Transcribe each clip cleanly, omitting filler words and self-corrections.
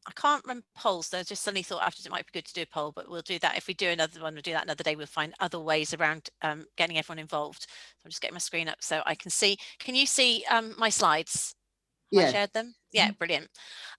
I can't run polls, so I just suddenly thought after it might be good to do a poll, but we'll do that. If we do another one, we'll do that another day. We'll find other ways around getting everyone involved. So I'm just getting my screen up so I can see. Can you see my slides? Have I Yes. shared them? Yeah, brilliant.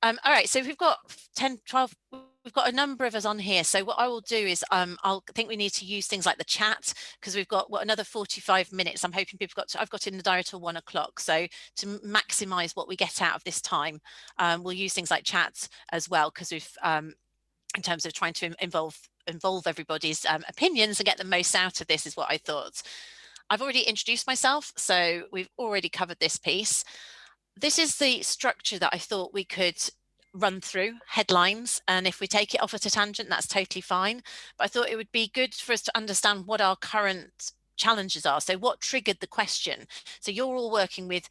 All right, so we've got 10, 12, we've got a number of us on here. So what I will do is I think we need to use things like the chat, because we've got another 45 minutes. I'm hoping people I've got in the diary till 1 o'clock. So to maximize what we get out of this time, we'll use things like chat as well, because we've in terms of trying to involve everybody's opinions and get the most out of this is what I thought. I've already introduced myself, so we've already covered this piece. This is the structure that I thought we could run through, headlines, and if we take it off at a tangent, that's totally fine. But I thought it would be good for us to understand what our current challenges are. So what triggered the question? So you're all working with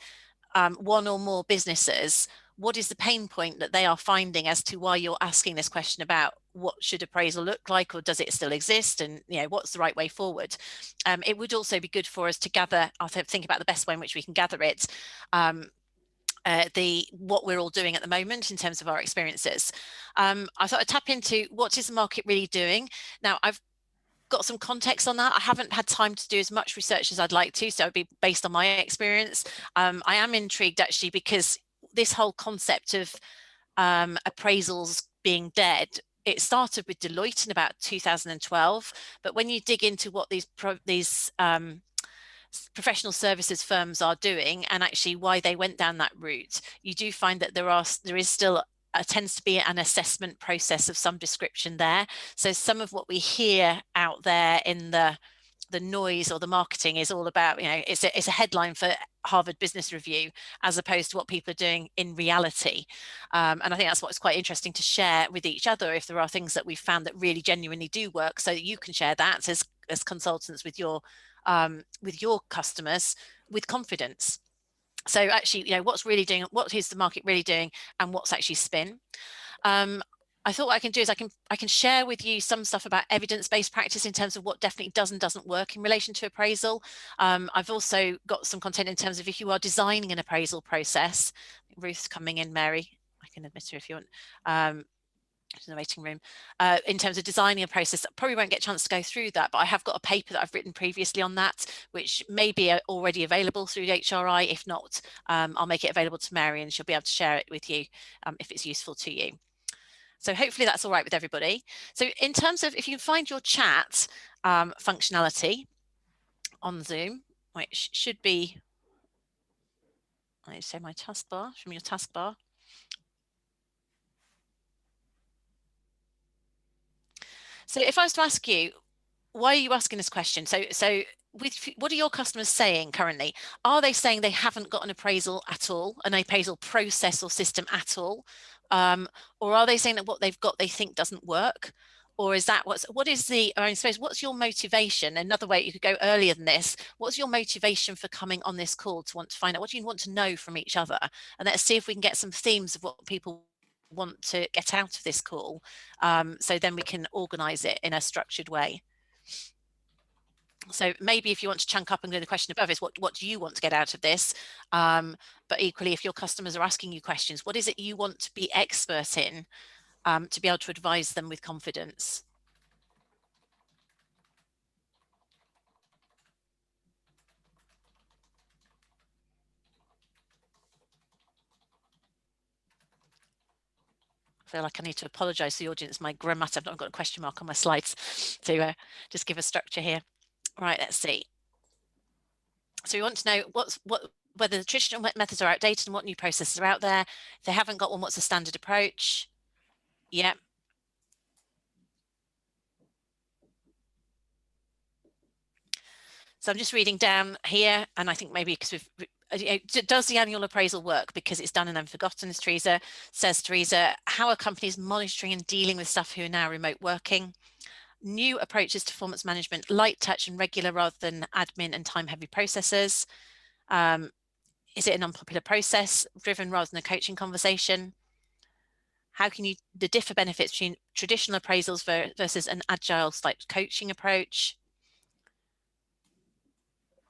one or more businesses. What is the pain point that they are finding as to why you're asking this question about what should appraisal look like, or does it still exist, and what's the right way forward? It would also be good for us to gather, I think about the best way in which we can gather it, what we're all doing at the moment in terms of our experiences. I thought I'd tap into what is the market really doing. Now, I've got some context on that. I haven't had time to do as much research as I'd like to, so it'd be based on my experience. I am intrigued actually, because this whole concept of appraisals being dead, it started with Deloitte in about 2012, but when you dig into what these professional services firms are doing and actually why they went down that route, you do find that there is still tends to be an assessment process of some description there. So some of what we hear out there in the noise or the marketing is all about, it's a headline for Harvard Business Review as opposed to what people are doing in reality. And I think that's what's quite interesting to share with each other, if there are things that we've found that really genuinely do work, so that you can share that as consultants with your customers with confidence. So actually, what is the market really doing, and what's actually spin? I thought what I can do is I can share with you some stuff about evidence-based practice in terms of what definitely does and doesn't work in relation to appraisal. I've also got some content in terms of if you are designing an appraisal process. Ruth's coming in, Mary. I can admit her if you want. In the waiting room, in terms of designing a process. I probably won't get a chance to go through that, but I have got a paper that I've written previously on that, which may be already available through HRI. If not, I'll make it available to Mary and she'll be able to share it with you if it's useful to you. So hopefully that's all right with everybody. So in terms of, if you find your chat functionality on Zoom, which should be, let's say my taskbar, from your taskbar. So if I was to ask you, why are you asking this question? So what are your customers saying currently? Are they saying they haven't got an appraisal at all, an appraisal process or system at all? Or are they saying that what they've got they think doesn't work? Or is that I suppose, what's your motivation? Another way you could go earlier than this, what's your motivation for coming on this call to want to find out? What do you want to know from each other? And let's see if we can get some themes of what people want to get out of this call, so then we can organize it in a structured way. So maybe if you want to chunk up and go to the question above is what do you want to get out of this? But equally, if your customers are asking you questions, what is it you want to be expert in, to be able to advise them with confidence? I feel like I need to apologize to the audience. My grammar, I've not got a question mark on my slides to just give a structure here. Right, let's see. So we want to know whether the traditional methods are outdated and what new processes are out there. If they haven't got one, what's the standard approach? Yeah. So I'm just reading down here, and I think maybe because does the annual appraisal work because it's done and then forgotten, as Teresa says. Teresa, how are companies monitoring and dealing with staff who are now remote working? New approaches to performance management, light touch and regular rather than admin and time-heavy processes. Is it an unpopular process driven rather than a coaching conversation? How can the differ benefits between traditional appraisals versus an agile like coaching approach?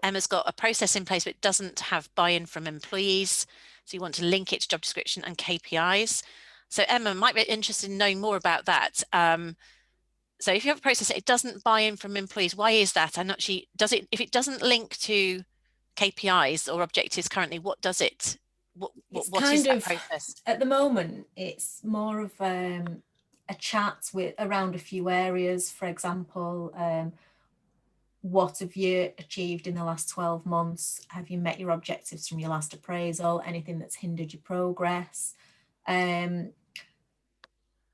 Emma's got a process in place, but it doesn't have buy-in from employees. So you want to link it to job description and KPIs. So Emma might be interested in knowing more about that. So if you have a process that it doesn't buy in from employees, why is that? And actually, does it, if it doesn't link to KPIs or objectives currently, what does it, what is that process? At the moment, it's more of a chat with around a few areas. For example, what have you achieved in the last 12 months? Have you met your objectives from your last appraisal? Anything that's hindered your progress?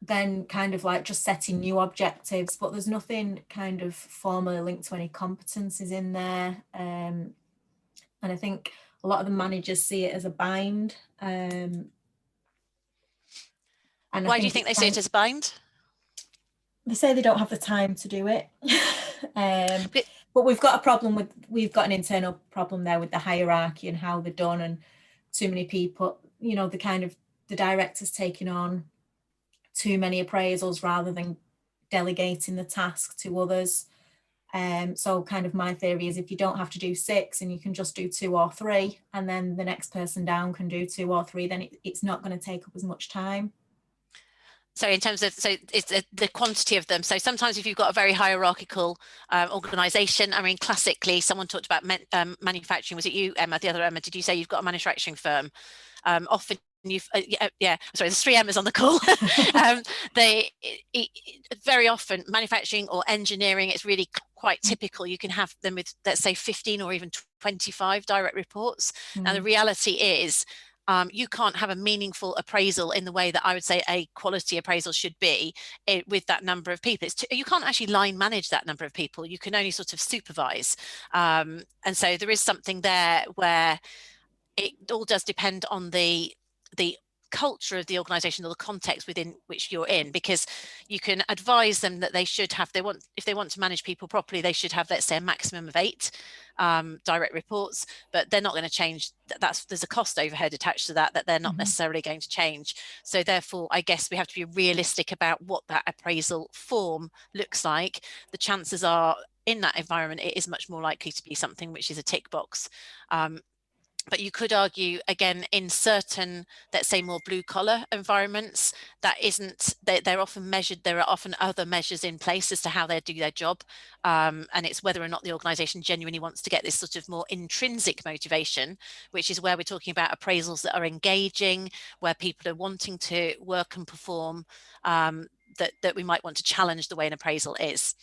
Then kind of like just setting new objectives, but there's nothing kind of formally linked to any competencies in there. And I think a lot of the managers see it as a bind. And why do you think they see it as a bind? They say they don't have the time to do it. But we've got a problem with, we've got an internal problem there with the hierarchy and how they're done, and too many people, you know, the directors taking on too many appraisals rather than delegating the task to others. So kind of my theory is, if you don't have to do 6 and you can just do 2 or 3, and then the next person down can do 2 or 3, then it's not going to take up as much time. So in terms of, so it's the quantity of them. So sometimes if you've got a very hierarchical organization, I mean, classically, someone talked about manufacturing. Was it you, Emma? The other Emma, did you say you've got a manufacturing firm? Often you've, yeah, sorry, there's 3 Emmas on the call. Very often manufacturing or engineering, it's really quite typical. You can have them with, let's say, 15 or even 25 direct reports. Now, the reality is, you can't have a meaningful appraisal in the way that I would say a quality appraisal should be with that number of people. You can't actually line manage that number of people. You can only sort of supervise. And so there is something there where it all does depend on the culture of the organization or the context within which you're in, because you can advise them that they should have, if they want to manage people properly, they should have, let's say, a maximum of 8 direct reports, but they're not going to change. There's a cost overhead attached to that they're not necessarily going to change. So therefore, I guess we have to be realistic about what that appraisal form looks like. The chances are in that environment, it is much more likely to be something which is a tick box. But you could argue, again, in certain, let's say, more blue collar environments, that isn't, they're often measured. There are often other measures in place as to how they do their job. And it's whether or not the organization genuinely wants to get this sort of more intrinsic motivation, which is where we're talking about appraisals that are engaging, where people are wanting to work and perform, that we might want to challenge the way an appraisal is.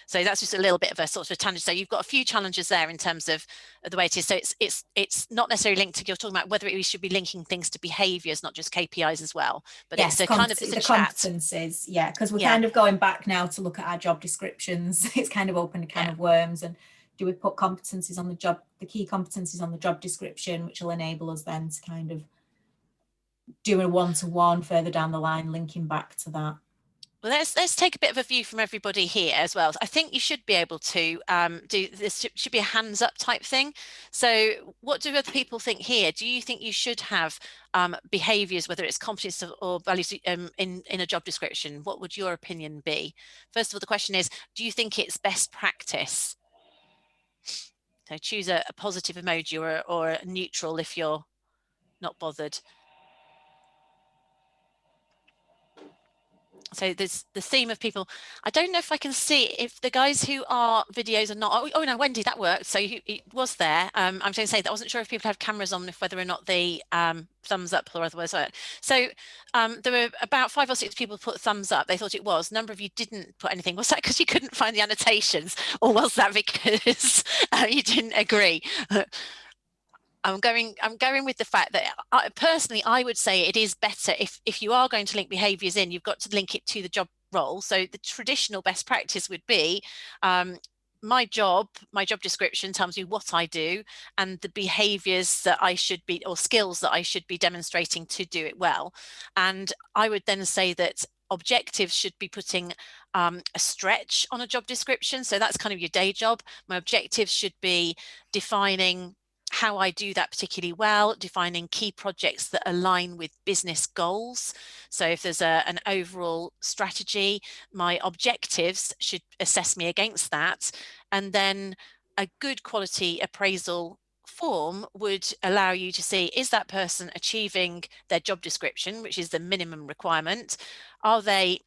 So that's just a little bit of a sort of tangent. So you've got a few challenges there in terms of the way it is. So it's not necessarily linked to, you're talking about whether we should be linking things to behaviors, not just KPIs as well. But yes, it's a kind of, it's a chat. Competencies, yeah, because we're kind of going back now to look at our job descriptions. It's kind of opened a can of worms. And do we put competencies on the job, the key competencies on the job description, which will enable us then to kind of do a one-to-one further down the line, linking back to that. Well, let's take a bit of a view from everybody here as well. I think you should be able to do this. Should be a hands up type thing. So what do other people think here? Do you think you should have behaviors, whether it's competence or values in a job description? What would your opinion be? First of all, the question is, do you think it's best practice? So choose a positive emoji or a neutral if you're not bothered. So there's the theme of people. I don't know if I can see if the guys who are videos are not. Oh no, Wendy, that worked. So it was there. I'm going to say that I wasn't sure if people had cameras on, if whether or not the thumbs up or otherwise. So there were about 5 or 6 people put thumbs up. They thought it was. A number of you didn't put anything. Was that because you couldn't find the annotations, or was that because you didn't agree? I'm going with the fact that personally, I would say it is better if you are going to link behaviours in, you've got to link it to the job role. So the traditional best practice would be my job description tells me what I do and the behaviours that I should be, or skills that I should be demonstrating to do it well. And I would then say that objectives should be putting a stretch on a job description. So that's kind of your day job. My objectives should be defining how I do that particularly well, defining key projects that align with business goals. So if there's an overall strategy, my objectives should assess me against that. And then a good quality appraisal form would allow you to see, is that person achieving their job description, which is the minimum requirement? Are they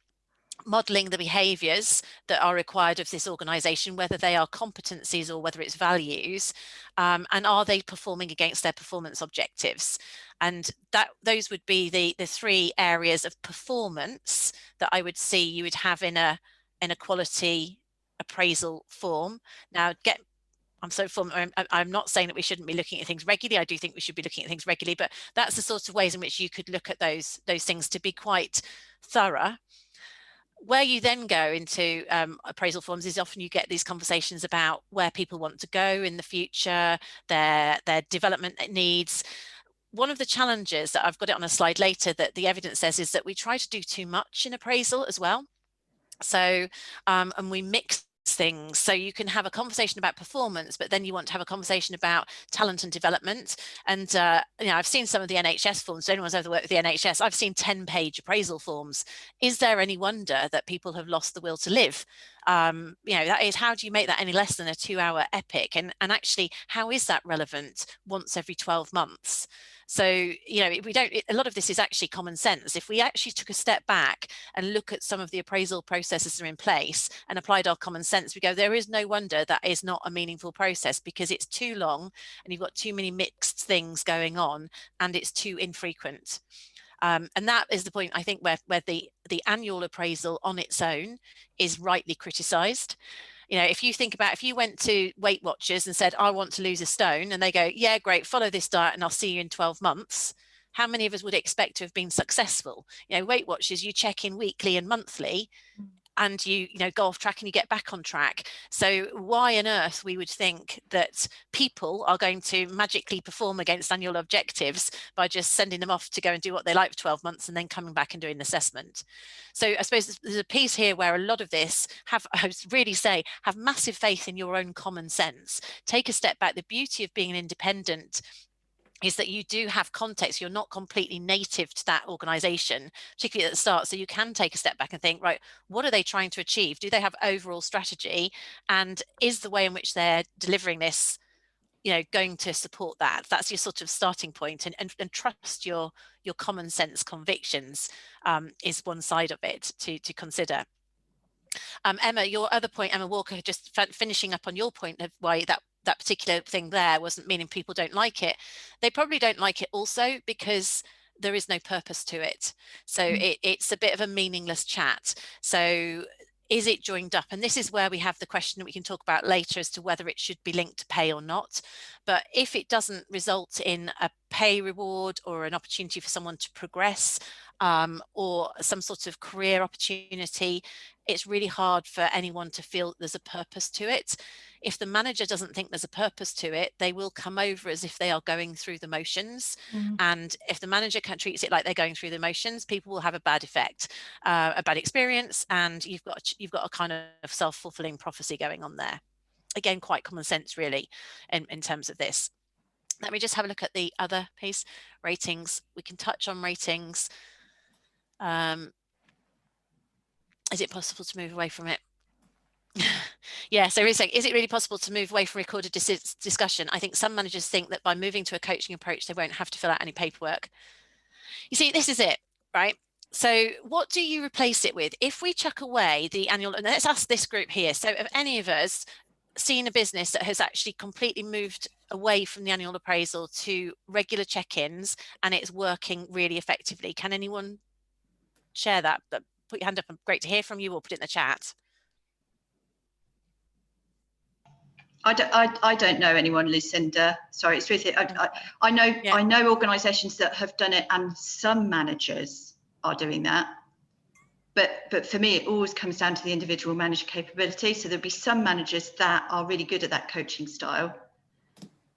modeling the behaviors that are required of this organization, whether they are competencies or whether it's values, and are they performing against their performance objectives? And those would be the three areas of performance that I would see you would have in a quality appraisal form. Now, I'm not saying that we shouldn't be looking at things regularly. I do think we should be looking at things regularly, but that's the sort of ways in which you could look at those things to be quite thorough. Where you then go into appraisal forms is often you get these conversations about where people want to go in the future, their development needs. One of the challenges that I've got it on a slide later that the evidence says is that we try to do too much in appraisal as well. So, and we mix things. So you can have a conversation about performance, but then you want to have a conversation about talent and development. And, I've seen some of the NHS forms. So anyone's ever worked with the NHS, I've seen 10-page appraisal forms. Is there any wonder that people have lost the will to live? That is, how do you make that any less than a 2-hour epic? And actually, how is that relevant once every 12 months? So, a lot of this is actually common sense. If we actually took a step back and look at some of the appraisal processes that are in place and applied our common sense, we go, there is no wonder that is not a meaningful process, because it's too long and you've got too many mixed things going on and it's too infrequent. And that is the point, I think, where the annual appraisal on its own is rightly criticised. If you think about, if you went to Weight Watchers and said, I want to lose a stone, and they go, yeah, great, follow this diet and I'll see you in 12 months. How many of us would expect to have been successful? Weight Watchers, you check in weekly and monthly, and you go off track and you get back on track. So why on earth we would think that people are going to magically perform against annual objectives by just sending them off to go and do what they like for 12 months and then coming back and doing an assessment? So I suppose there's a piece here where a lot of this have massive faith in your own common sense. Take a step back. The beauty of being an independent is that you do have context. You're not completely native to that organization, particularly at the start. So you can take a step back and think, right, what are they trying to achieve? Do they have overall strategy? And is the way in which they're delivering this, going to support that? That's your sort of starting point. And trust your common sense convictions is one side of it to consider. Emma, your other point, Emma Walker, just finishing up on your point of why that particular thing there wasn't meaning people don't like it. They probably don't like it also because there is no purpose to it. So it's a bit of a meaningless chat. So is it joined up? And this is where we have the question that we can talk about later as to whether it should be linked to pay or not. But if it doesn't result in a pay reward or an opportunity for someone to progress, or some sort of career opportunity, it's really hard for anyone to feel there's a purpose to it. If the manager doesn't think there's a purpose to it, they will come over as if they are going through the motions. And if the manager treats it like they're going through the motions, people will have a bad effect, a bad experience, and you've got a kind of self-fulfilling prophecy going on there. Again, quite common sense, really, in terms of this. Let me just have a look at the other piece, ratings. We can touch on ratings. Is it possible to move away from it? Yeah, so is it really possible to move away from recorded discussion? I think some managers think that by moving to a coaching approach, they won't have to fill out any paperwork. You see, this is it, right? So what do you replace it with? If we chuck away the annual, and let's ask this group here. So have any of us seen a business that has actually completely moved away from the annual appraisal to regular check-ins and it's working really effectively? Can anyone share that? Put your hand up. Great to hear from you, or put it in the chat. I don't know anyone, Lucinda. Sorry, it's Ruthie. I know organisations that have done it, and some managers are doing that. But for me, it always comes down to the individual manager capability. So there'll be some managers that are really good at that coaching style,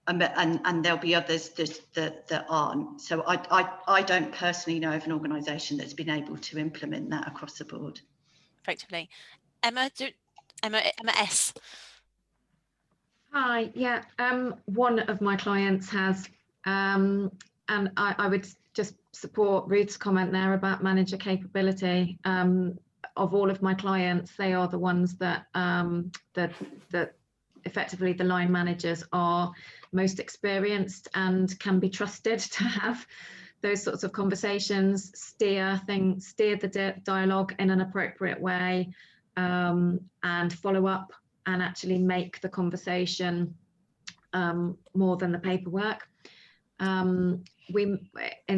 and there'll be others that aren't. So I don't personally know of an organisation that's been able to implement that across the board. Effectively, Emma S. Hi, yeah. One of my clients has, and I would just support Ruth's comment there about manager capability. Of all of my clients, they are the ones that that effectively the line managers are most experienced and can be trusted to have those sorts of conversations, steer the dialogue in an appropriate way, and follow up and actually make the conversation more than the paperwork. In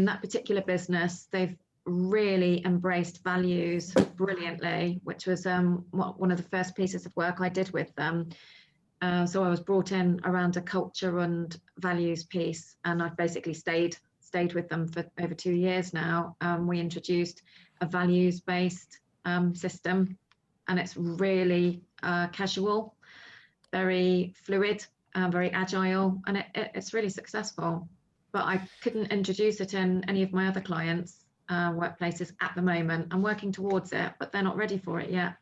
that particular business, they've really embraced values brilliantly, which was one of the first pieces of work I did with them. So I was brought in around a culture and values piece, and I've basically stayed with them for over 2 years now. We introduced a values-based system, and it's really casual, very fluid, very agile, and it's really successful. But I couldn't introduce it in any of my other clients' workplaces at the moment. I'm working towards it, but they're not ready for it yet.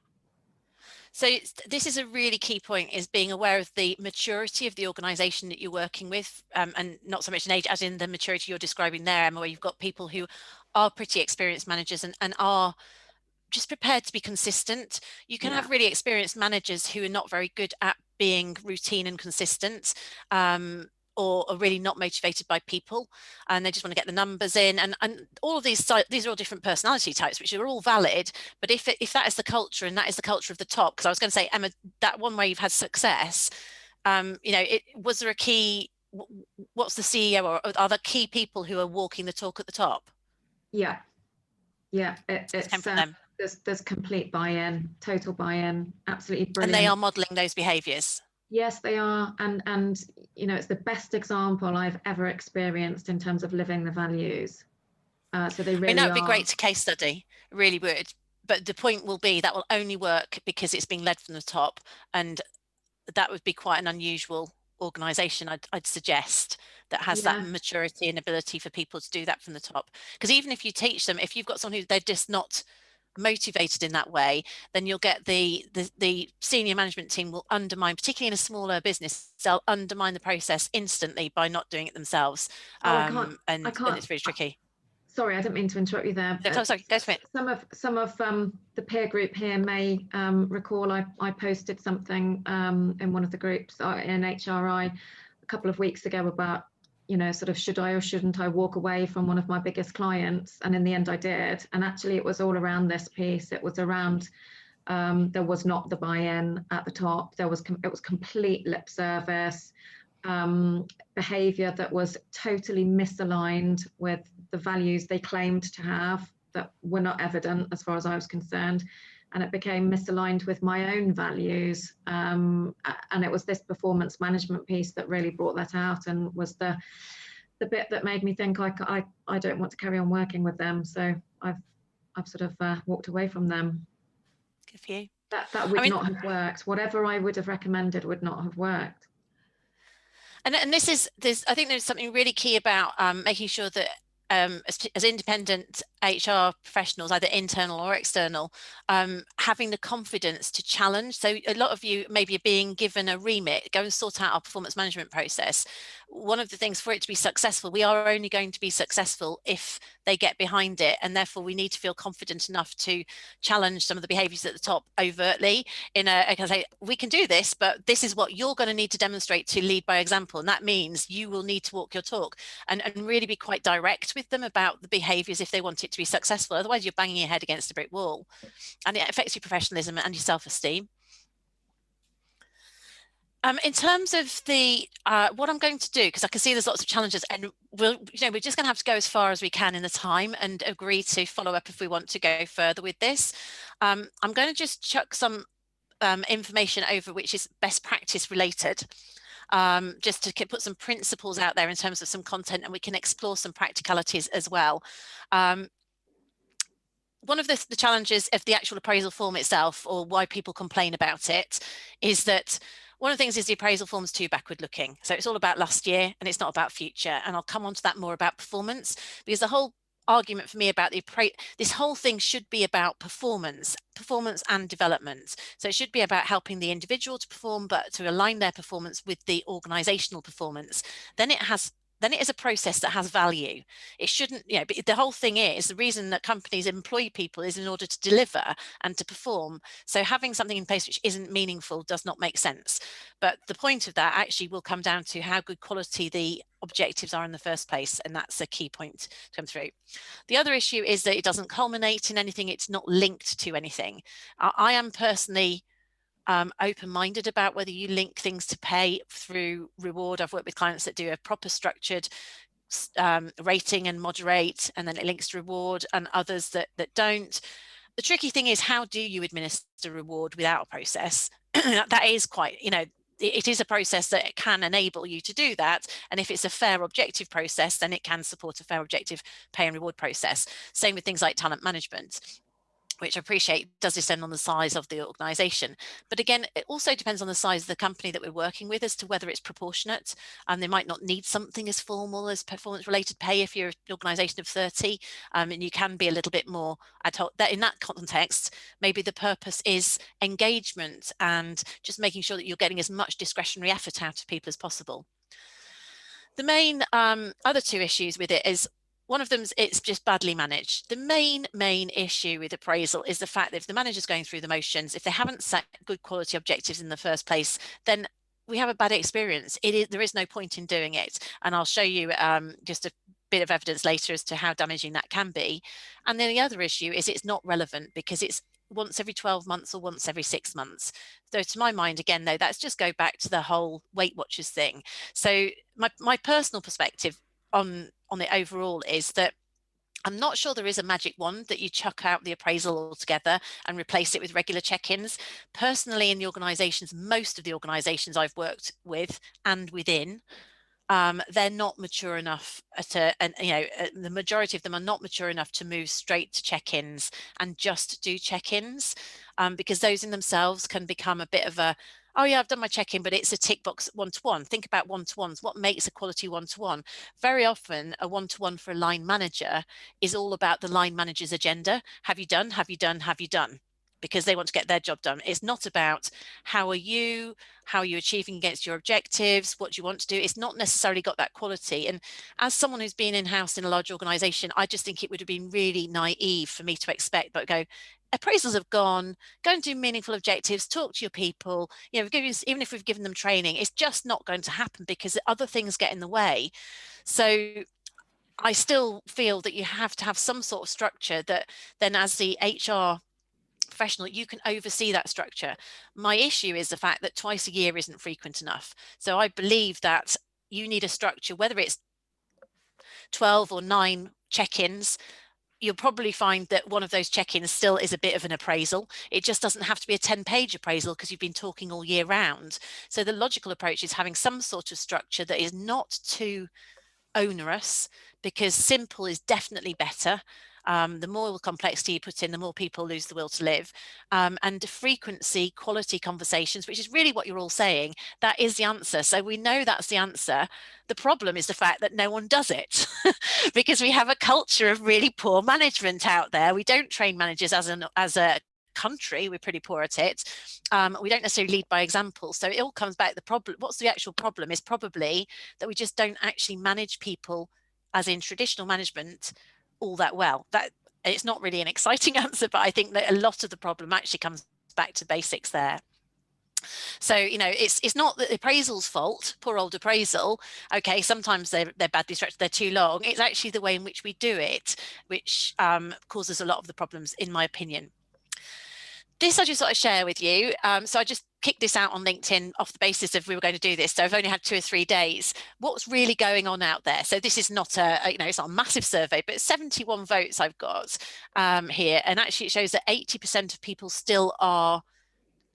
So this is a really key point, is being aware of the maturity of the organisation that you're working with, and not so much in age as in the maturity you're describing there, Emma, where you've got people who are pretty experienced managers and are just prepared to be consistent. You can have really experienced managers who are not very good at being routine and consistent, or are really not motivated by people, and they just want to get the numbers in, and all of these are all different personality types, which are all valid. But if that is the culture, and that is the culture of the top, because I was going to say, Emma, that one where you've had success, was there a key, what's the CEO, or are there key people who are walking the talk at the top? There's complete buy-in, total buy-in, absolutely brilliant. And they are modeling those behaviors. Yes, they are, and it's the best example I've ever experienced in terms of living the values. So they really that would are. Be great to case study, really would. But the point will be that will only work because it's being led from the top, and that would be quite an unusual organisation, I'd suggest, that has that maturity and ability for people to do that from the top. Because even if you teach them, if you've got someone who they're just not motivated in that way, then you'll get the senior management team will undermine, particularly in a smaller business, they'll undermine the process instantly by not doing it themselves. And it's really tricky. Sorry, I didn't mean to interrupt you there. No, sorry, go for it. Some of the peer group here may recall I posted something in one of the groups in HRI a couple of weeks ago about, sort of, should I or shouldn't I walk away from one of my biggest clients? And in the end I did. And actually it was all around this piece. It was around, there was not the buy-in at the top. It was complete lip service, behavior that was totally misaligned with the values they claimed to have, that were not evident as far as I was concerned. And it became misaligned with my own values. And it was this performance management piece that really brought that out, and was the bit that made me think I don't want to carry on working with them. So I've sort of walked away from them. Good for you. That would not have worked. Whatever I would have recommended would not have worked. And I think there's something really key about making sure that as independent HR professionals, either internal or external, having the confidence to challenge. So a lot of you maybe are being given a remit, go and sort out our performance management process. One of the things, for it to be successful, we are only going to be successful if they get behind it, and therefore we need to feel confident enough to challenge some of the behaviours at the top overtly. I can say, we can do this, but this is what you're going to need to demonstrate to lead by example, and that means you will need to walk your talk, and really be quite direct with them about the behaviours if they want it to be successful. Otherwise you're banging your head against a brick wall, and it affects your professionalism and your self-esteem. In terms of the what I'm going to do, because I can see there's lots of challenges, and we're just going to have to go as far as we can in the time, and agree to follow up if we want to go further with this. I'm going to just chuck some information over which is best practice related, just to put some principles out there in terms of some content, and we can explore some practicalities as well. One of the challenges of the actual appraisal form itself, or why people complain about it, is that one of the things is the appraisal form is too backward looking. So it's all about last year and it's not about future. And I'll come on to that more about performance, because the whole argument for me about this whole thing should be about performance and development. So it should be about helping the individual to perform, but to align their performance with the organizational performance. Then it has then it is a process that has value. It shouldn't, you know, but the whole thing is, the reason that companies employ people is in order to deliver and to perform. So having something in place which isn't meaningful does not make sense. But the point of that actually will come down to how good quality the objectives are in the first place, and that's a key point to come through. The other issue is that it doesn't culminate in anything, it's not linked to anything. I am personally open-minded about whether you link things to pay through reward. I've worked with clients that do a proper structured rating and moderate, and then it links to reward, and others that don't. The tricky thing is, how do you administer reward without a process? That is quite, you know, it is a process that can enable you to do that. And if it's a fair objective process, then it can support a fair objective pay and reward process. Same with things like talent management, which I appreciate does descend on the size of the organization. But again, it also depends on the size of the company that we're working with as to whether it's proportionate. And they might not need something as formal as performance related pay if you're an organization of 30, and you can be a little bit more ad hoc. That in that context, maybe the purpose is engagement and just making sure that you're getting as much discretionary effort out of people as possible. The main other two issues with it is, one of them, it's just badly managed. The main issue with appraisal is the fact that if the manager's going through the motions, if they haven't set good quality objectives in the first place, then we have a bad experience. There is no point in doing it. And I'll show you just a bit of evidence later as to how damaging that can be. And then the other issue is it's not relevant because it's once every 12 months or once every 6 months. So to my mind, again, though, that's just go back to the whole Weight Watchers thing. So my personal perspective on it overall is that I'm not sure there is a magic wand that you chuck out the appraisal altogether and replace it with regular check-ins. Personally, in the organizations, most of the organizations I've worked with and within, they're not mature enough to, and you know, the majority of them are not mature enough to move straight to check-ins and just do check-ins, because those in themselves can become a bit of a, oh yeah, I've done my check-in, but it's a tick box one-to-one. Think about one-to-ones. What makes a quality one-to-one? Very often a one-to-one for a line manager is all about the line manager's agenda. Have you done? Have you done? Have you done? Because they want to get their job done. It's not about how are you achieving against your objectives, what do you want to do. It's not necessarily got that quality. And as someone who's been in-house in a large organization, I just think it would have been really naive for me to expect, but go, appraisals have gone, go and do meaningful objectives, talk to your people, you know, even if we've given them training, it's just not going to happen because other things get in the way. So I still feel that you have to have some sort of structure that then as the HR professional, you can oversee that structure. My issue is the fact that twice a year isn't frequent enough. So I believe that you need a structure, whether it's 12 or 9 check-ins. You'll probably find that one of those check-ins still is a bit of an appraisal. It just doesn't have to be a 10-page appraisal because you've been talking all year round. So the logical approach is having some sort of structure that is not too onerous, because simple is definitely better. The more complexity you put in, the more people lose the will to live. And frequency, quality conversations, which is really what you're all saying, that is the answer. So we know that's the answer. The problem is the fact that no one does it because we have a culture of really poor management out there. We don't train managers as a country. We're pretty poor at it. We don't necessarily lead by example. So it all comes back to the problem. What's the actual problem is probably that we just don't actually manage people, as in traditional management, all that well. That it's not really an exciting answer, but I think that a lot of the problem actually comes back to basics there. So, you know, it's not the appraisal's fault, poor old appraisal. Okay, sometimes they're badly structured, they're too long. It's actually the way in which we do it, which causes a lot of the problems, in my opinion. This I just thought I'd share with you. So I just kicked this out on LinkedIn off the basis of we were going to do this. So I've only had 2 or 3 days. What's really going on out there? So this is not you know, it's not a massive survey, but 71 votes I've got here. And actually it shows that 80% of people still are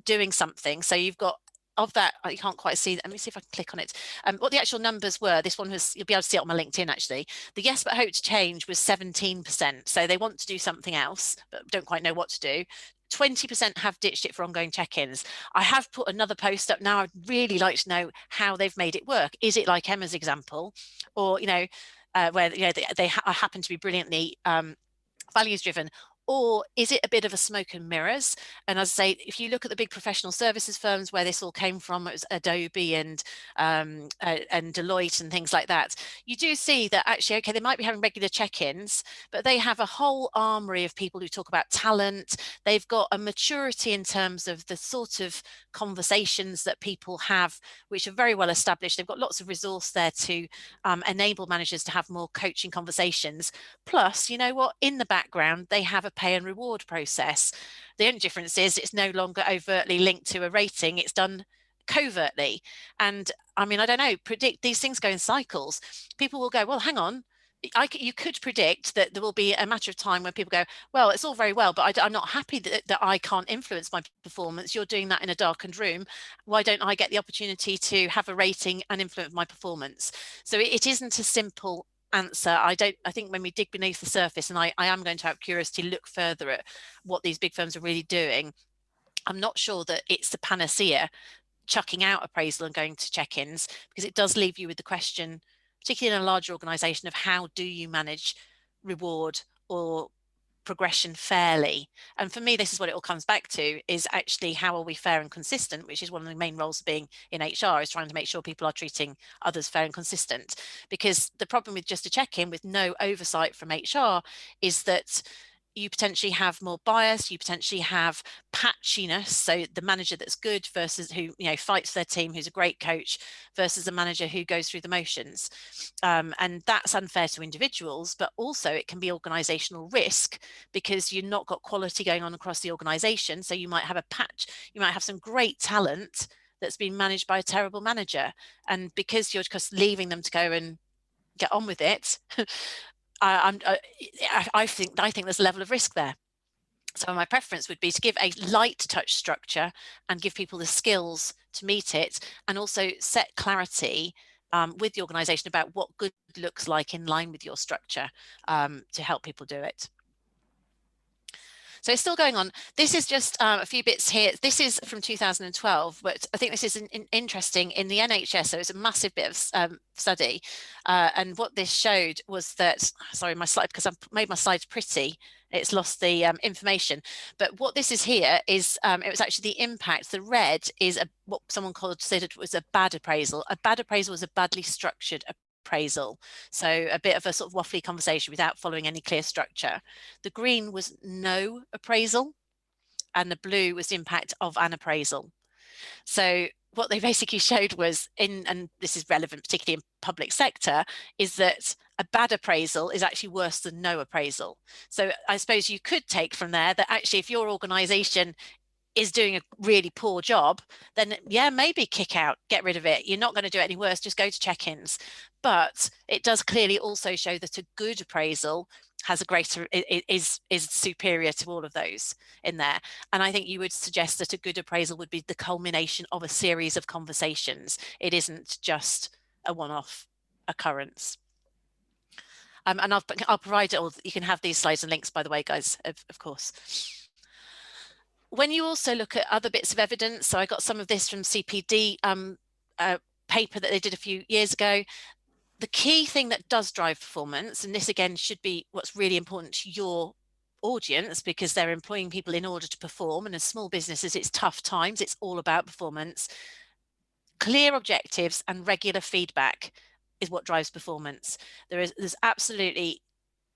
doing something. So you've got, of that, you can't quite see, let me see if I can click on it. What the actual numbers were, this one was, you'll be able to see it on my LinkedIn actually. The yes but hope to change was 17%. So they want to do something else, but don't quite know what to do. 20% have ditched it for ongoing check-ins. I have put another post up now. I'd really like to know how they've made it work. Is it like Emma's example, or, you know, where, you know, they happen to be brilliantly values driven, Or is it a bit of a smoke and mirrors? And as I say, if you look at the big professional services firms where this all came from, it was Adobe and Deloitte and things like that, you do see that actually, okay, they might be having regular check-ins, but they have a whole armory of people who talk about talent. They've got a maturity in terms of the sort of conversations that people have, which are very well established. They've got lots of resource there to enable managers to have more coaching conversations. Plus, you know what, in the background, they have a pay and reward process. The only difference is it's no longer overtly linked to a rating, it's done covertly. And I mean, I don't know, predict these things go in cycles. People will go, well, hang on, you could predict that there will be a matter of time when people go, well, it's all very well, but I'm not happy that I can't influence my performance. You're doing that in a darkened room. Why don't I get the opportunity to have a rating and influence my performance? So it isn't a simple answer. I think when we dig beneath the surface, and I am going to, out of curiosity, look further at what these big firms are really doing, I'm not sure that it's the panacea, chucking out appraisal and going to check-ins, because it does leave you with the question, particularly in a larger organization, of how do you manage reward or progression fairly? And for me, this is what it all comes back to, is actually how are we fair and consistent, which is one of the main roles of being in HR, is trying to make sure people are treating others fair and consistent. Because the problem with just a check-in with no oversight from HR is that you potentially have more bias, you potentially have patchiness. So the manager that's good versus who, you know, fights their team, who's a great coach, versus a manager who goes through the motions. And that's unfair to individuals, but also it can be organizational risk, because you've not got quality going on across the organization. So you might have a patch, you might have some great talent that's been managed by a terrible manager. And because you're just leaving them to go and get on with it, I think there's a level of risk there. So my preference would be to give a light touch structure and give people the skills to meet it, and also set clarity with the organization about what good looks like in line with your structure to help people do it. So it's still going on. This is just a few bits here. This is from 2012, but I think this is interesting in the NHS. So it's a massive bit of study. And what this showed was that, sorry, my slide, because I've made my slides pretty, it's lost the information. But what this is here is, it was actually the impact. The red is what someone considered was a bad appraisal. A bad appraisal was a badly structured appraisal. So a bit of a sort of waffly conversation without following any clear structure. The green was no appraisal, and the blue was the impact of an appraisal. So what they basically showed was, and this is relevant particularly in public sector, is that a bad appraisal is actually worse than no appraisal. So I suppose you could take from there that actually if your organization is doing a really poor job, then yeah, maybe kick out, get rid of it. You're not going to do it any worse, just go to check-ins. But it does clearly also show that a good appraisal has a greater, is superior to all of those in there. And I think you would suggest that a good appraisal would be the culmination of a series of conversations. It isn't just a one-off occurrence. And I'll provide it all. You can have these slides and links, by the way, guys, of course. When you also look at other bits of evidence, so I got some of this from CPD paper that they did a few years ago. The key thing that does drive performance, and this again should be what's really important to your audience, because they're employing people in order to perform, and as small businesses, it's tough times, it's all about performance. Clear objectives and regular feedback is what drives performance. There's absolutely,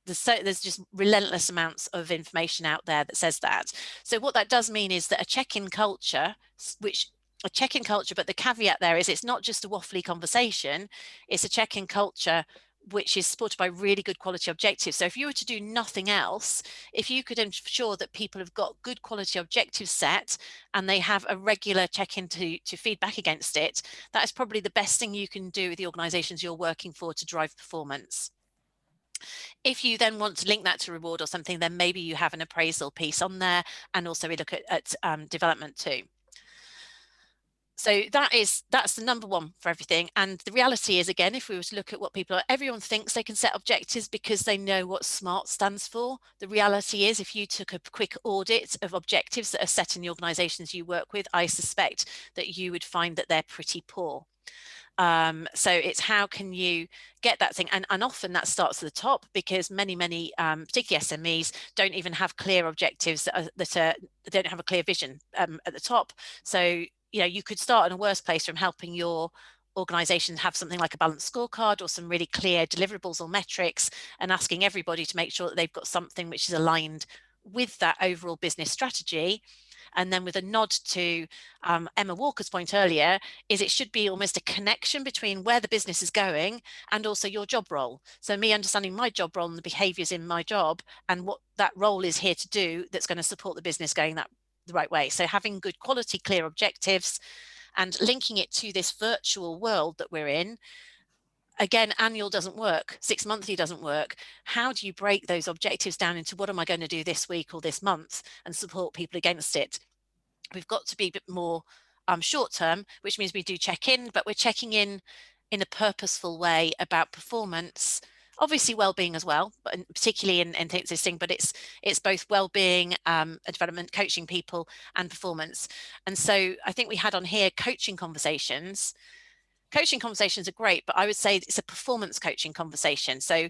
there's just relentless amounts of information out there that says that. So what that does mean is that a check-in culture, but the caveat there is it's not just a waffly conversation, it's a check-in culture which is supported by really good quality objectives. So if you were to do nothing else, if you could ensure that people have got good quality objectives set and they have a regular check-in to feedback against it, that is probably the best thing you can do with the organizations you're working for to drive performance. If you then want to link that to reward or something, then maybe you have an appraisal piece on there, and also we look at development too. So that's the number one for everything. And the reality is, again, if we were to look at what everyone thinks they can set objectives because they know what SMART stands for. The reality is, if you took a quick audit of objectives that are set in the organizations you work with, I suspect that you would find that they're pretty poor. So it's how can you get that thing, and often that starts at the top, because many particularly SMEs don't even have clear objectives they don't have a clear vision at the top. So you could start in a worse place from helping your organization have something like a balanced scorecard or some really clear deliverables or metrics, and asking everybody to make sure that they've got something which is aligned with that overall business strategy. And then with a nod to Emma Walker's point earlier, is it should be almost a connection between where the business is going and also your job role. So me understanding my job role and the behaviors in my job and what that role is here to do that's going to support the business going the right way. So having good quality, clear objectives and linking it to this virtual world that we're in. Again, annual doesn't work, 6 monthly doesn't work. How do you break those objectives down into what am I going to do this week or this month and support people against it? We've got to be a bit more short term, which means we do check in, but we're checking in a purposeful way about performance, obviously well-being as well, but particularly in this thing, but it's both well-being, development, coaching people and performance. And so I think we had on here coaching conversations. Coaching conversations are great, but I would say it's a performance coaching conversation. So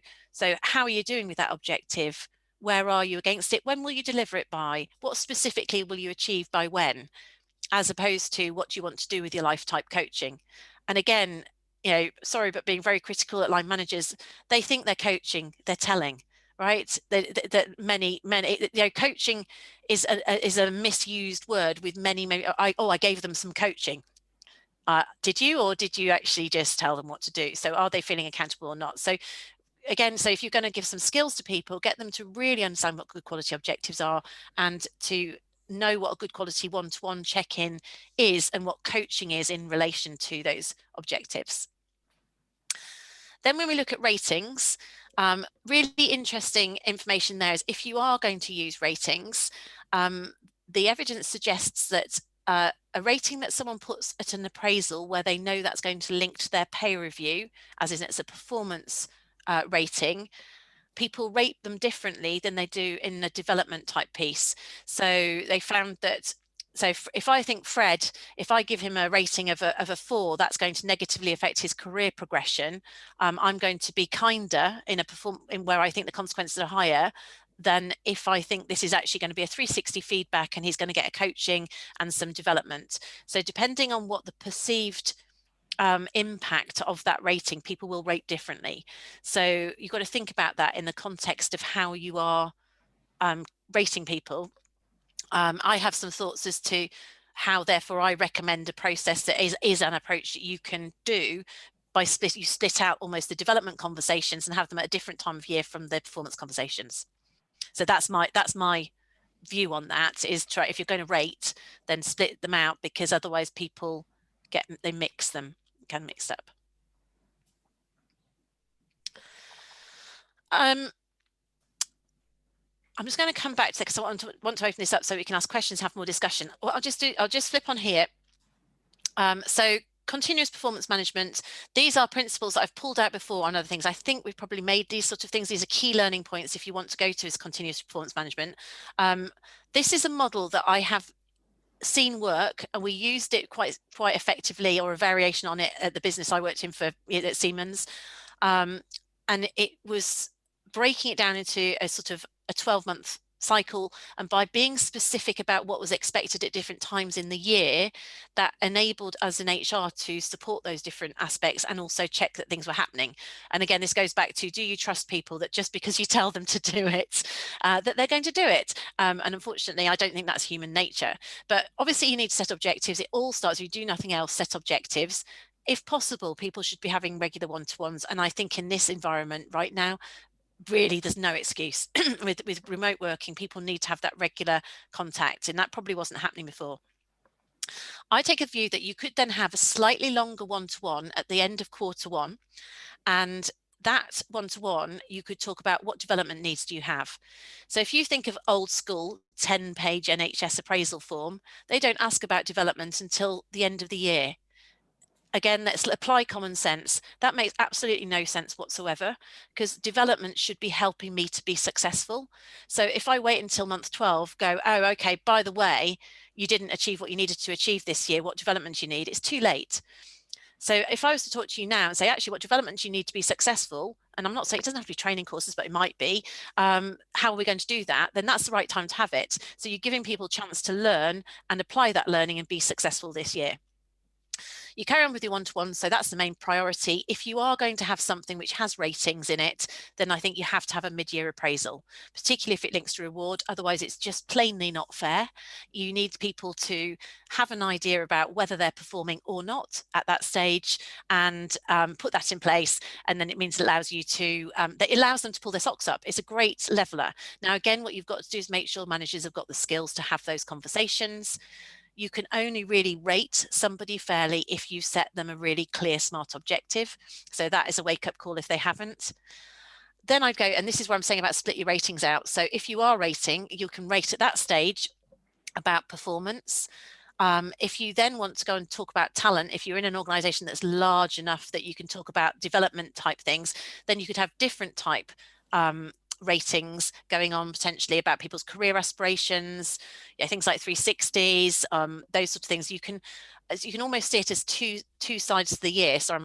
how are you doing with that objective? Where are you against it? When will you deliver it by? What specifically will you achieve by when? As opposed to what do you want to do with your life type coaching? And again, sorry, but being very critical at line managers, they think they're coaching, they're telling, right? That many, coaching is a misused word with many. I gave them some coaching. Did you, or did you actually just tell them what to do? So are they feeling accountable or not? So again, so if you're going to give some skills to people, get them to really understand what good quality objectives are and to know what a good quality one-to-one check-in is and what coaching is in relation to those objectives. Then when we look at ratings, really interesting information there is if you are going to use ratings, the evidence suggests that a rating that someone puts at an appraisal where they know that's going to link to their pay review, as in it's a performance rating, people rate them differently than they do in a development type piece. So they found that, so if I think Fred, if I give him a rating of a 4, that's going to negatively affect his career progression. I'm going to be kinder in where I think the consequences are higher than if I think this is actually going to be a 360 feedback and he's going to get a coaching and some development. So depending on what the perceived impact of that rating, people will rate differently. So you've got to think about that in the context of how you are rating people. I have some thoughts as to how, therefore, I recommend a process that is an approach that you can do by you split out almost the development conversations and have them at a different time of year from the performance conversations. So that's my view on that, is try, if you're going to rate, then split them out, because otherwise people can mix up. I'm just going to come back to that because I want to open this up so we can ask questions, have more discussion. What I'll just flip on here. So continuous performance management, these are principles that I've pulled out before on other things. I think we've probably made these sort of things. These are key learning points if you want to go to this continuous performance management. This is a model that I have seen work, and we used it quite effectively, or a variation on it, at the business I worked in at Siemens. And it was breaking it down into a sort of a 12-month cycle, and by being specific about what was expected at different times in the year, that enabled us in HR to support those different aspects and also check that things were happening. And again, this goes back to, do you trust people that just because you tell them to do it, that they're going to do it? And unfortunately, I don't think that's human nature. But obviously you need to set objectives. It all starts, if you do nothing else, set objectives. If possible, people should be having regular one-to-ones. And I think in this environment right now, really there's no excuse. with remote working, people need to have that regular contact, and that probably wasn't happening before. I take a view that you could then have a slightly longer one-to-one at the end of Q1, and that one-to-one you could talk about what development needs do you have. So if you think of old school 10-page NHS appraisal form, they don't ask about development until the end of the year. Again, let's apply common sense. That makes absolutely no sense whatsoever, because development should be helping me to be successful. So if I wait until month 12, go, oh, okay, by the way, you didn't achieve what you needed to achieve this year, what development you need, it's too late. So if I was to talk to you now and say, actually, what developments you need to be successful, and I'm not saying it doesn't have to be training courses, but it might be, how are we going to do that? Then that's the right time to have it. So you're giving people a chance to learn and apply that learning and be successful this year. You carry on with your one-to-one, so that's the main priority. If you are going to have something which has ratings in it, then I think you have to have a mid-year appraisal, particularly if it links to reward. Otherwise, it's just plainly not fair. You need people to have an idea about whether they're performing or not at that stage, and put that in place. And then it means it allows you to, that allows them to pull their socks up. It's a great leveler. Now, again, what you've got to do is make sure managers have got the skills to have those conversations. You can only really rate somebody fairly if you set them a really clear, smart objective. So that is a wake-up call if they haven't. Then I'd go, and this is where I'm saying about split your ratings out. So if you are rating, you can rate at that stage about performance. If you then want to go and talk about talent, if you're in an organization that's large enough that you can talk about development type things, then you could have different type ratings going on potentially about people's career aspirations, things like 360s, those sort of things. You can almost see it as two sides of the year. So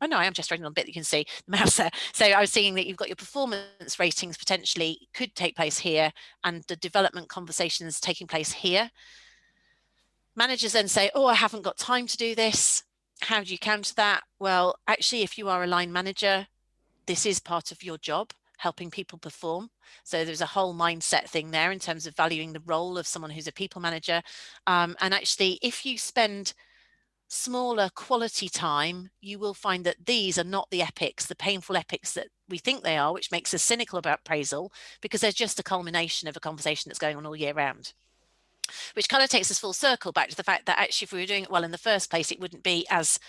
I am just writing on a bit, you can see the mouse there. So I was seeing that you've got your performance ratings potentially could take place here, and the development conversations taking place here. Managers then say, oh, I haven't got time to do this. How do you counter that? Well, actually, if you are a line manager, this is part of your job, helping people perform. So there's a whole mindset thing there in terms of valuing the role of someone who's a people manager. And actually, if you spend smaller quality time, you will find that these are not the epics, the painful epics that we think they are, which makes us cynical about appraisal, because they're just a culmination of a conversation that's going on all year round. Which kind of takes us full circle back to the fact that actually if we were doing it well in the first place, it wouldn't be as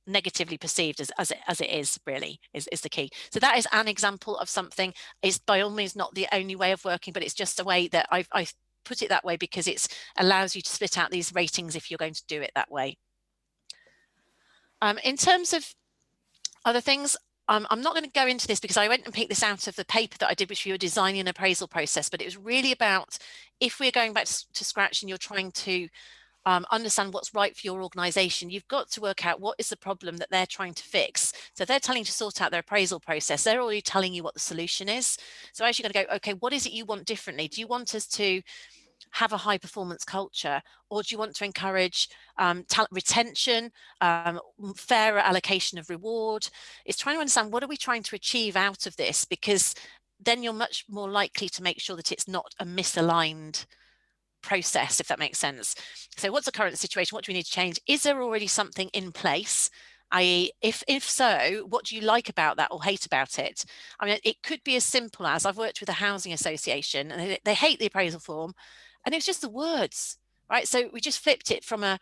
negatively perceived as it is really is the key. So that is an example of something. Is by all means not the only way of working, but it's just a way that I've put it that way because it allows you to split out these ratings if you're going to do it that way. In terms of other things, I'm not going to go into this because I went and picked this out of the paper that I did, which we were designing an appraisal process, but it was really about if we're going back to scratch and you're trying to understand what's right for your organization, you've got to work out what is the problem that they're trying to fix. So they're telling you to sort out their appraisal process. They're already telling you what the solution is. So actually going to go, okay, what is it you want differently? Do you want us to have a high performance culture, or do you want to encourage talent retention, fairer allocation of reward? It's trying to understand what are we trying to achieve out of this, because then you're much more likely to make sure that it's not a misaligned process, if that makes sense. So what's the current situation? What do we need to change? Is there already something in place? I.e., if so, what do you like about that or hate about it? I mean, it could be as simple as I've worked with a housing association and they hate the appraisal form, and it's just the words, right? So we just flipped it from I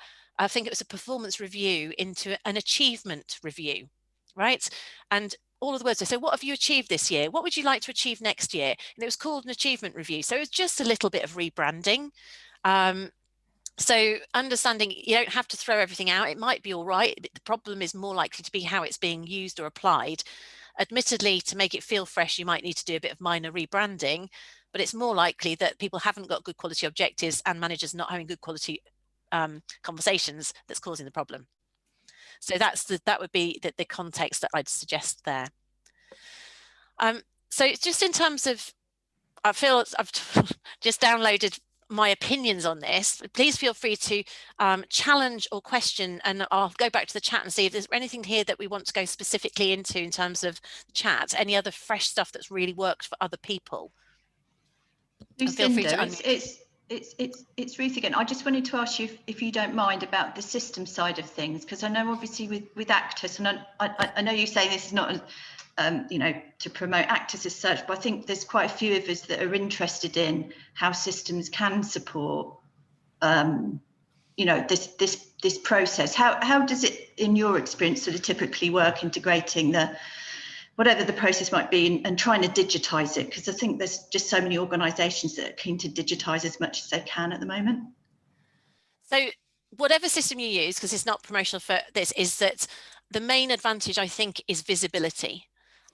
think it was a performance review into an achievement review, right? And all of the words, they say, what have you achieved this year? What would you like to achieve next year? And it was called an achievement review. So it was just a little bit of rebranding. So understanding you don't have to throw everything out. It might be all right. The problem is more likely to be how it's being used or applied. Admittedly, to make it feel fresh, you might need to do a bit of minor rebranding, but it's more likely that people haven't got good quality objectives and managers not having good quality conversations that's causing the problem. So that would be the context that I'd suggest there. So it's just in terms of, I feel I've just downloaded my opinions on this. Please feel free to challenge or question, and I'll go back to the chat and see if there's anything here that we want to go specifically into in terms of chat, any other fresh stuff that's really worked for other people. Lucinda, it's Ruth again. I just wanted to ask you if you don't mind about the system side of things, because I know obviously with Actus, and I know you say this is not to promote Actus as such, but I think there's quite a few of us that are interested in how systems can support this process. How does it, in your experience, sort of typically work integrating whatever the process might be and trying to digitize it? Because I think there's just so many organizations that are keen to digitize as much as they can at the moment. So whatever system you use, because it's not promotional for this, is that the main advantage, I think, is visibility.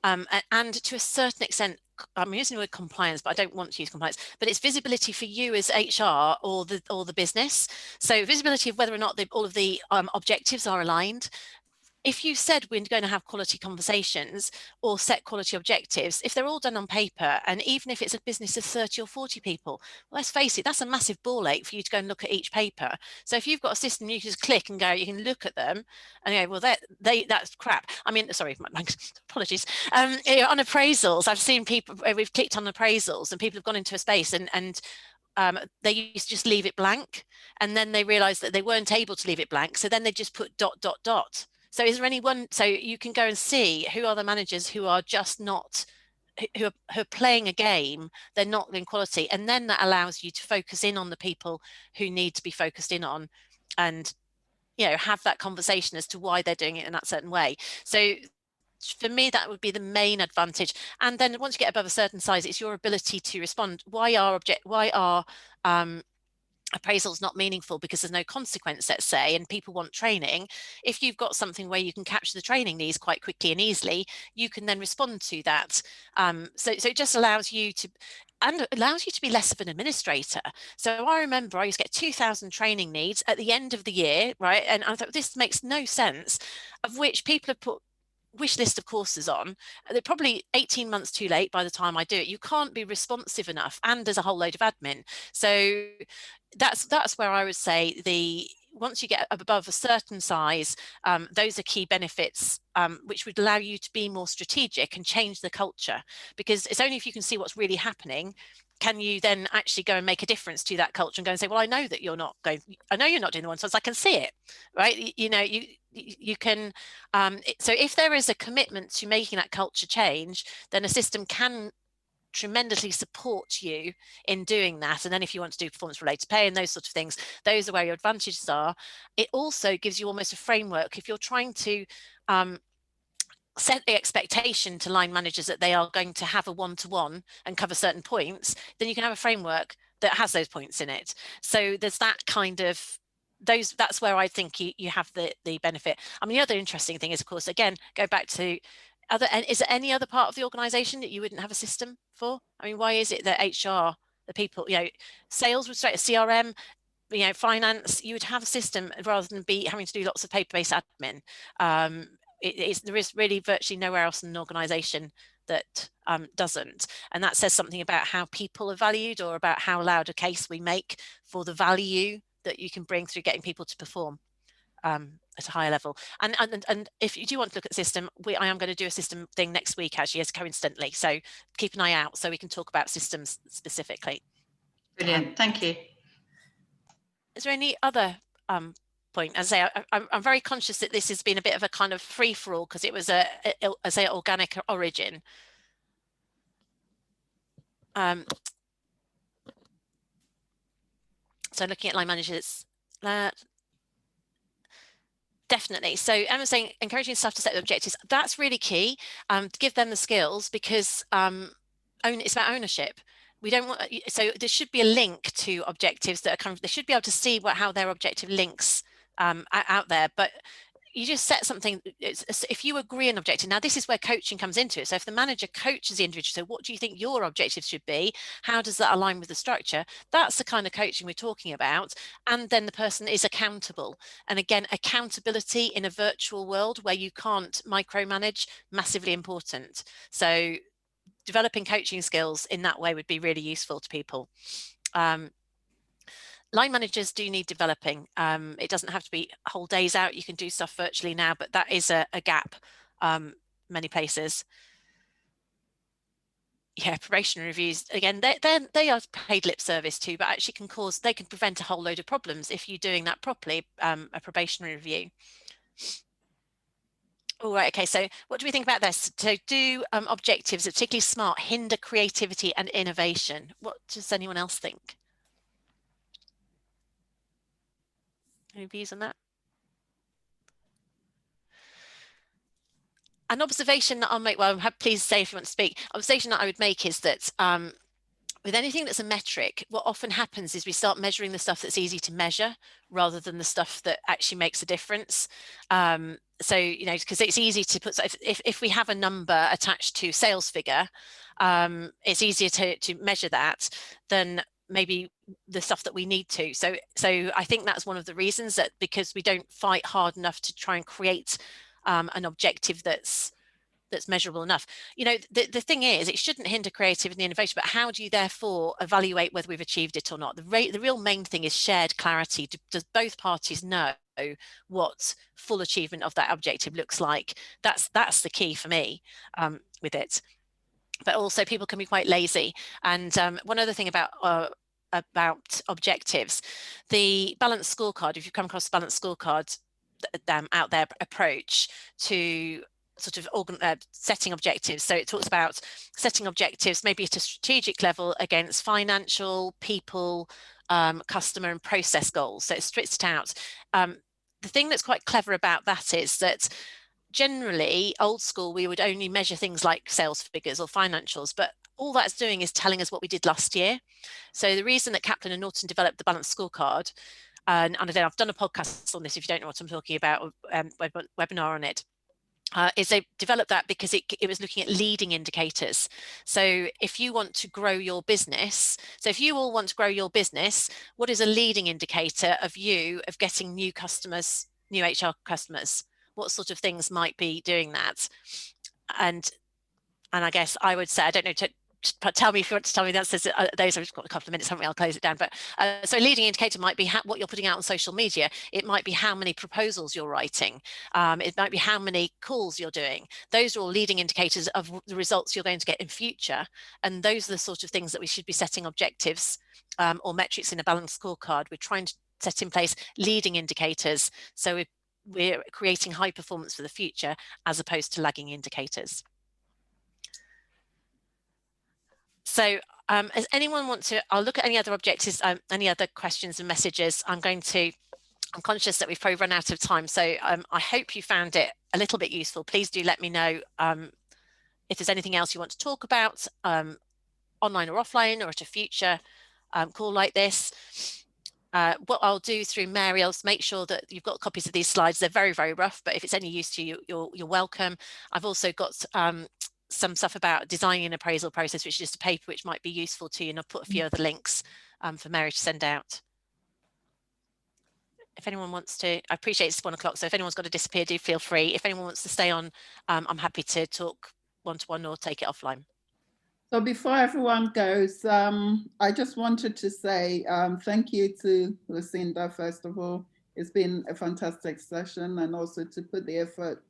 and to a certain extent, I'm using the word compliance, but I don't want to use compliance, but it's visibility for you as HR or the business. So visibility of whether or not all of the objectives are aligned. If you said we're going to have quality conversations or set quality objectives, if they're all done on paper, and even if it's a business of 30 or 40 people, well, let's face it, that's a massive ball ache for you to go and look at each paper. So if you've got a system, you can just click and go, you can look at them and go, well, that's crap. I mean, sorry, apologies. On appraisals, I've seen people, we've clicked on appraisals and people have gone into a space and they used to just leave it blank, and then they realized that they weren't able to leave it blank. So then they just put ... So is there anyone, so you can go and see who are the managers who are just not, who are playing a game, they're not in quality. And then that allows you to focus in on the people who need to be focused in on, and, you know, have that conversation as to why they're doing it in that certain way. So for me, that would be the main advantage. And then once you get above a certain size, it's your ability to respond. Why are appraisals not meaningful? Because there's no consequence, let's say, and people want training. If you've got something where you can capture the training needs quite quickly and easily, you can then respond to that. So it just allows you to, and allows you to be less of an administrator. So I remember I used to get 2,000 training needs at the end of the year, right? And I thought, this makes no sense, of which people have put wish list of courses on. They're probably 18 months too late by the time I do it. You can't be responsive enough, and there's a whole load of admin. So that's where I would say once you get above a certain size, those are key benefits, which would allow you to be more strategic and change the culture, because it's only if you can see what's really happening can you then actually go and make a difference to that culture and go and say, well, I know that you're not going, I know you're not doing the one, so I can see it, right? You know, you can, so if there is a commitment to making that culture change, then a system can tremendously support you in doing that. And then if you want to do performance related pay and those sort of things, those are where your advantages are. It also gives you almost a framework. If you're trying to set the expectation to line managers that they are going to have a one-to-one and cover certain points, then you can have a framework that has those points in it. So there's that kind of, that's where I think you have the benefit. I mean, the other interesting thing is, of course, again, go back to is there any other part of the organization that you wouldn't have a system for? I mean, why is it that HR, the people, you know, sales would straight a CRM, you know, finance, you would have a system rather than be having to do lots of paper-based admin. There is really virtually nowhere else in an organization that doesn't. And that says something about how people are valued, or about how loud a case we make for the value that you can bring through getting people to perform at a higher level. And if you do want to look at system, I am going to do a system thing next week, actually, as coincidentally. So keep an eye out so we can talk about systems specifically. Brilliant, thank you. Is there any other point? As I say, I'm very conscious that this has been a bit of a kind of free-for-all, because it was as I organic origin. So looking at line managers, definitely. So Emma's saying encouraging staff to set the objectives. That's really key, to give them the skills, because it's about ownership. We don't want, so there should be a link to objectives that are kind of, they should be able to see how their objective links out there. But you just set something, if you agree an objective. Now this is where coaching comes into it. So if the manager coaches the individual, so what do you think your objectives should be? How does that align with the structure? That's the kind of coaching we're talking about. And then the person is accountable. And again, accountability in a virtual world where you can't micromanage, massively important. So developing coaching skills in that way would be really useful to people. Line managers do need developing. It doesn't have to be whole days out. You can do stuff virtually now, but that is a gap many places. Yeah, probation reviews, again, they are paid lip service too, but actually they can prevent a whole load of problems if you're doing that properly, a probation review. All right, okay, so what do we think about this? So do objectives, particularly SMART, hinder creativity and innovation? What does anyone else think? Any views on that? An observation that I'll make, well, please say if you want to speak. Observation that I would make is that with anything that's a metric, what often happens is we start measuring the stuff that's easy to measure rather than the stuff that actually makes a difference. so, you know, because it's easy to put, so if we have a number attached to sales figure, it's easier to measure that than maybe the stuff that we need to. So I think that's one of the reasons, that because we don't fight hard enough to try and create an objective that's measurable enough. You know, the thing is, it shouldn't hinder creativity and innovation, but how do you therefore evaluate whether we've achieved it or not? The real main thing is shared clarity. Does both parties know what full achievement of that objective looks like? That's the key for me with it. But also, people can be quite lazy. And one other thing about objectives, the balanced scorecard, if you come across the balanced scorecard out there approach to sort of setting objectives. So it talks about setting objectives maybe at a strategic level against financial, people, customer and process goals. So it splits it out. The thing that's quite clever about that is that generally, old school, we would only measure things like sales figures or financials, but all that's doing is telling us what we did last year. So the reason that Kaplan and Norton developed the balanced scorecard, and again, I've done a podcast on this if you don't know what I'm talking about, webinar on it, is they developed that because it was looking at leading indicators. So if you want to grow your business, so if you all want to grow your business, what is a leading indicator of you of getting new customers, new HR customers? What sort of things might be doing that? And I guess I would say, I don't know, tell me if you want to tell me the answers. Those, I've got a couple of minutes, haven't we? I'll close it down. But so a leading indicator might be what you're putting out on social media. It might be how many proposals you're writing. It might be how many calls you're doing. Those are all leading indicators of the results you're going to get in future. And those are the sort of things that we should be setting objectives or metrics in a balanced scorecard. We're trying to set in place leading indicators. So we're creating high performance for the future as opposed to lagging indicators. So does anyone want to, I'll look at any other objectives, any other questions and messages. I'm conscious that we've probably run out of time. So I hope you found it a little bit useful. Please do let me know if there's anything else you want to talk about, online or offline, or at a future call like this. What I'll do through Mary, I'll make sure that you've got copies of these slides. They're very, very rough, but if it's any use to you, you're welcome. I've also got some stuff about designing an appraisal process, which is just a paper which might be useful to you, and I'll put a few other links for Mary to send out. If anyone wants to, I appreciate it's 1 o'clock, so if anyone's got to disappear, do feel free. If anyone wants to stay on, I'm happy to talk one-to-one or take it offline. So before everyone goes, I just wanted to say thank you to Lucinda, first of all. It's been a fantastic session, and also to put the effort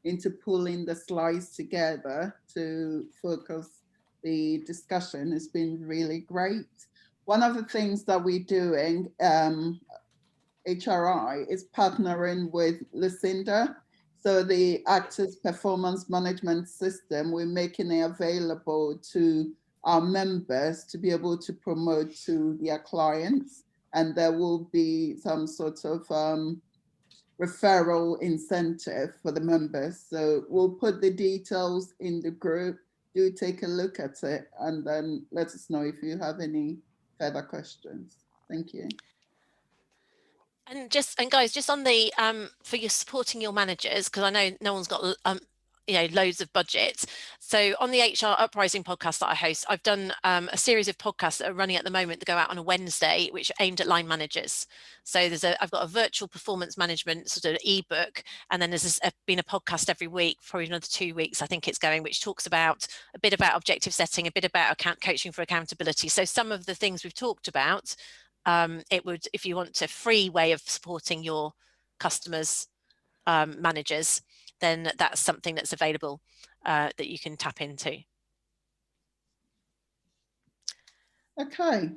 into pulling the slides together to focus the discussion. It's been really great. One of the things that we're doing, HRI, is partnering with Lucinda. So the Actus Performance Management System, we're making it available to our members to be able to promote to their clients. And there will be some sort of referral incentive for the members. So we'll put the details in the group. Do take a look at it, and then let us know if you have any further questions. Thank you. And guys, just on the for your supporting your managers, because I know no one's got loads of budgets. So on the HR Uprising podcast that I host, I've done a series of podcasts that are running at the moment that go out on a Wednesday, which are aimed at line managers. So I've got a virtual performance management sort of ebook, and then there's been a podcast every week, probably another 2 weeks, I think it's going, which talks about a bit about objective setting, a bit about coaching for accountability. So some of the things we've talked about, it would, if you want a free way of supporting your customers, managers, then that's something that's available that you can tap into. Okay,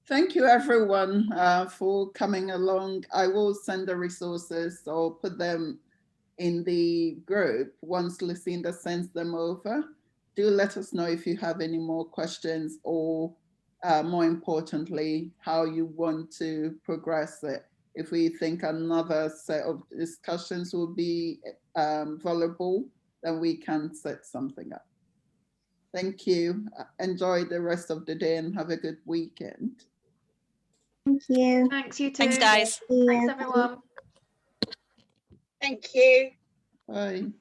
thank you everyone for coming along. I will send the resources or put them in the group once Lucinda sends them over. Do let us know if you have any more questions, or more importantly, how you want to progress it. If we think another set of discussions will be valuable, then we can set something up. Thank you. Enjoy the rest of the day and have a good weekend. Thank you. Thanks, you too. Thanks, guys. Thanks, everyone. Thank you. Bye.